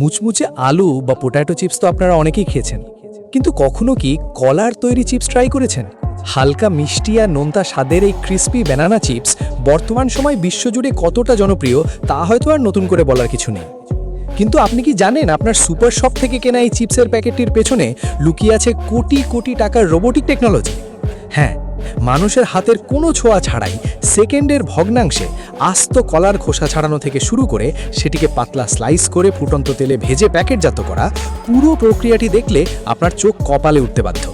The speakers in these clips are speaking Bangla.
মুচমুচে আলু বা পোট্যাটো চিপস তো আপনারা অনেকেই খেয়েছেন, কিন্তু কখনো কি কলার তৈরি চিপস ট্রাই করেছেন? হালকা মিষ্টি আর নোনতা স্বাদের এই ক্রিস্পি ব্যানানা চিপস বর্তমান সময় বিশ্বজুড়ে কতটা জনপ্রিয় তা হয়তো আর নতুন করে বলার কিছু নেই। কিন্তু আপনি কি জানেন আপনার সুপার শপ থেকে কেনা এই চিপসের প্যাকেটটির পেছনে লুকিয়ে আছে কোটি কোটি টাকার রোবোটিক টেকনোলজি? হ্যাঁ, মানুষের হাতের কোনো ছোঁয়া ছাড়াই সেকেন্ডের ভগ্নাংশে আস্ত কলার খোসা ছাড়ানো থেকে শুরু করে সেটিকে পাতলা স্লাইস করে ফুটন্ত তেলে ভেজে প্যাকেটজাত করা, পুরো প্রক্রিয়াটি দেখলে আপনার চোখ কপালে উঠতে বাধ্য।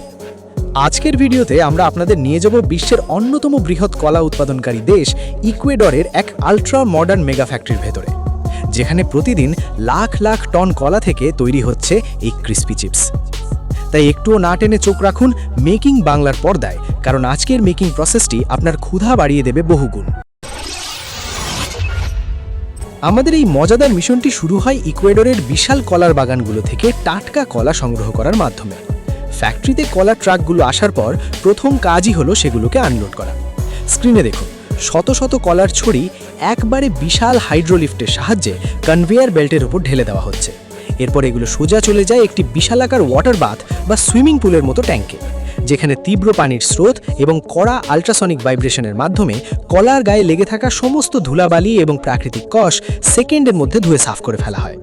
আজকের ভিডিওতে আমরা আপনাদের নিয়ে যাব বিশ্বের অন্যতম বৃহৎ কলা উৎপাদনকারী দেশ ইকুয়েডরের এক আলট্রা মডার্ন মেগা ফ্যাক্টরির ভেতরে, যেখানে প্রতিদিন লাখ লাখ টন কলা থেকে তৈরি হচ্ছে এই ক্রিস্পি চিপস। তাই একটুও না টেনে চোখ রাখুন মেকিং বাংলার পর্দায়, কারণ আজকের মেকিং প্রসেসটি আপনার ক্ষুধা বাড়িয়ে দেবে বহুগুণ। আমাদের এই মজাদার মিশনটি শুরু হয় ইকুয়েডরের বিশাল কলার বাগানগুলো থেকে টাটকা কলা সংগ্রহ করার মাধ্যমে। ফ্যাক্টরিতে কলার ট্রাকগুলো আসার পর প্রথম কাজই হলো সেগুলোকে আনলোড করা। স্ক্রিনে দেখুন, শত শত কলার ছড়ি একবারে বিশাল হাইড্রোলিফটের সাহায্যে কনভেয়ার বেল্টের উপর ঢেলে দেওয়া হচ্ছে। এরপর এগুলো সোজা চলে যায় একটি বিশালাকার ওয়াটার বাথ বা সুইমিং পুলের মতো ট্যাঙ্কে, যেখানে তীব্র পানির স্রোত এবং কড়া আল্ট্রাসনিক ভাইব্রেশনের মাধ্যমে কলার গায়ে লেগে থাকা সমস্ত ধুলাবালি এবং প্রাকৃতিক কষ সেকেন্ডের মধ্যে ধুয়ে সাফ করে ফেলা হয়।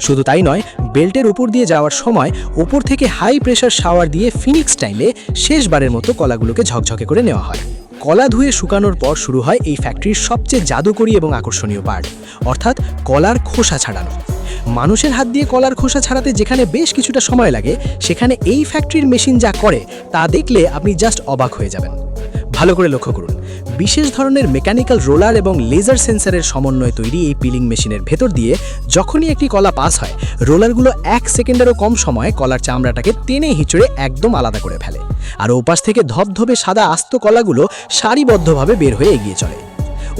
শুধু তাই নয়, বেল্টের উপর দিয়ে যাওয়ার সময় ওপর থেকে হাই প্রেশার শাওয়ার দিয়ে ফিনিক্স স্টাইলে শেষবারের মতো কলাগুলোকে ঝকঝকে করে নেওয়া হয়। কলা ধুয়ে শুকানোর পর শুরু হয় এই ফ্যাক্টরির সবচেয়ে জাদুকরী এবং আকর্ষণীয় পার্ট, অর্থাৎ কলার খোসা ছাড়ানো। মানুষের হাত দিয়ে কলার খোসা ছাড়াতে যেখানে বেশ কিছুটা সময় লাগে, সেখানে এই ফ্যাক্টরির মেশিন যা করে তা দেখলে আপনি জাস্ট অবাক হয়ে যাবেন। ভালো করে লক্ষ্য করুন, বিশেষ ধরনের মেকানিক্যাল রোলার এবং লেজার সেন্সরের সমন্বয়ে তৈরি এই পিলিং মেশিনের ভেতর দিয়ে যখনই একটি কলা পাস হয়, রোলারগুলো 1 সেকেন্ডেরও কম সময়ে কলার চামড়াটাকে টেনে হিঁচড়ে একদম আলাদা করে ফেলে, আর ওপাশ থেকে ধবধবে সাদা আস্ত কলাগুলো সারিবদ্ধভাবে বের হয়ে এগিয়ে চলে।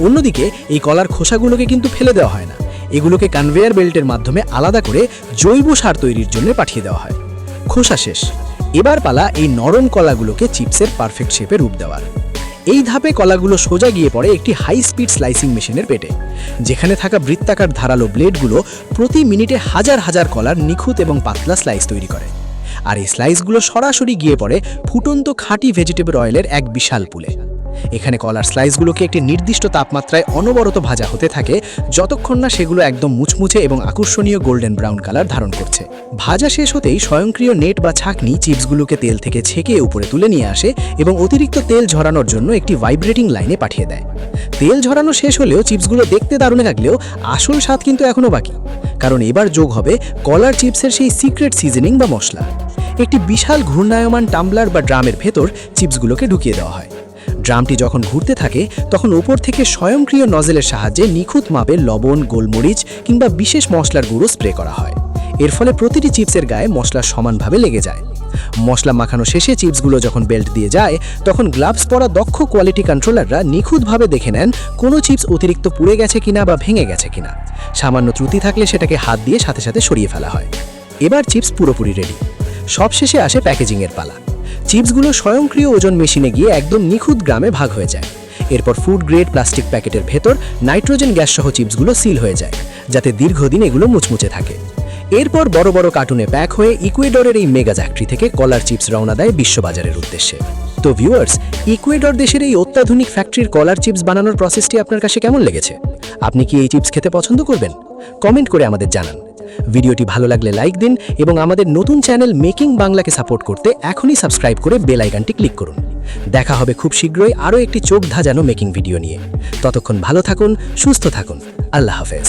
অন্যদিকে এই কলার খোসাগুলোকে কিন্তু ফেলে দেওয়া হয় না, এগুলোকে কনভেয়ার বেল্টের মাধ্যমে আলাদা করে জৈব সার তৈরির জন্য পাঠিয়ে দেওয়া হয়। খোসা শেষ, এবার পালা এই নরম কলাগুলোকে চিপসের পারফেক্ট শেপে রূপ দেওয়ার। এই ধাপে কলাগুলো সোজা গিয়ে পড়ে একটি হাই স্পিড স্লাইসিং মেশিনের পেটে, যেখানে থাকা বৃত্তাকার ধারালো ব্লেডগুলো প্রতি মিনিটে হাজার হাজার কলার নিখুঁত এবং পাতলা স্লাইস তৈরি করে। আর এই স্লাইসগুলো সরাসরি গিয়ে পড়ে ফুটন্ত খাঁটি ভেজিটেবল অয়েলের এক বিশাল পুলে। এখানে কলার স্লাইসগুলোকে একটি নির্দিষ্ট তাপমাত্রায় অনবরত ভাজা হতে থাকে, যতক্ষণ না সেগুলো একদম মুচমুচে এবং আকর্ষণীয় গোল্ডেন ব্রাউন কালার ধারণ করছে। ভাজা শেষ হতেই স্বয়ংক্রিয় নেট বা ছাঁকনি চিপসগুলোকে তেল থেকে ছেঁকে উপরে তুলে নিয়ে আসে এবং অতিরিক্ত তেল ঝরানোর জন্য একটি ভাইব্রেটিং লাইনে পাঠিয়ে দেয়। তেল ঝরানো শেষ হলেও চিপসগুলো দেখতে দারুণ লাগলেও আসল স্বাদ কিন্তু এখনও বাকি, কারণ এবার যোগ হবে কলার চিপসের সেই সিক্রেট সিজনিং বা মশলা। একটি বিশাল ঘূর্ণায়মান টাম্বলার বা ড্রামের ভেতর চিপসগুলোকে ঢুকিয়ে দেওয়া হয়। ড্রামটি যখন ঘুরতে থাকে তখন উপর থেকে স্বয়ংক্রিয় নজেলের সাহায্যে নিখুঁত মাপের লবণ, গোলমরিচ কিংবা বিশেষ মশলার গুঁড়ো স্প্রে করা হয়। এর ফলে প্রতিটি চিপসের গায়ে মশলা সমানভাবে লেগে যায়। মশলা মাখানো শেষে চিপসগুলো যখন বেল্ট দিয়ে যায়, তখন গ্লাভস পরা দক্ষ কোয়ালিটি কন্ট্রোলাররা নিখুঁতভাবে দেখে নেন কোনো চিপস অতিরিক্ত পুড়ে গেছে কিনা বা ভেঙে গেছে কিনা। সামান্য ত্রুটি থাকলে সেটাকে হাত দিয়ে সাথে সাথে সরিয়ে ফেলা হয়। এবার চিপস পুরোপুরি রেডি। সবশেষে আসে প্যাকেজিংয়ের পালা। চিপসগুলো স্বয়ংক্রিয় ওজন মেশিনে গিয়ে একদম নিখুঁত গ্রামে ভাগ হয়ে যায়। এরপর ফুড গ্রেড প্লাস্টিক প্যাকেটের ভেতর নাইট্রোজেন গ্যাস সহ চিপসগুলো সিল হয়ে যায়, যাতে দীর্ঘদিন এগুলো মুচমুচে থাকে। এরপর বড় বড় কার্টুনে প্যাক হয়ে ইকুয়েডরের এই মেগা ফ্যাক্টরি থেকে কলার চিপস রওনা দেয় বিশ্ববাজারের উদ্দেশ্যে। তো ভিউয়ার্স, ইকুয়েডর দেশের এই অত্যাধুনিক ফ্যাক্টরির কলার চিপস বানানোর প্রসেসটি আপনার কাছে কেমন লেগেছে? আপনি কি এই চিপস খেতে পছন্দ করবেন? কমেন্ট করে আমাদের জানান। ভিডিওটি ভালো লাগলে লাইক দিন এবং আমাদের নতুন চ্যানেল মেকিং বাংলাকে সাপোর্ট করতে এখনই সাবস্ক্রাইব করে বেল আইকনটি ক্লিক করুন। দেখা হবে খুব শীঘ্রই আরও একটি চোখ ধাঁধানো মেকিং ভিডিও নিয়ে। ততক্ষণ ভালো থাকুন, সুস্থ থাকুন। আল্লাহ হাফেজ।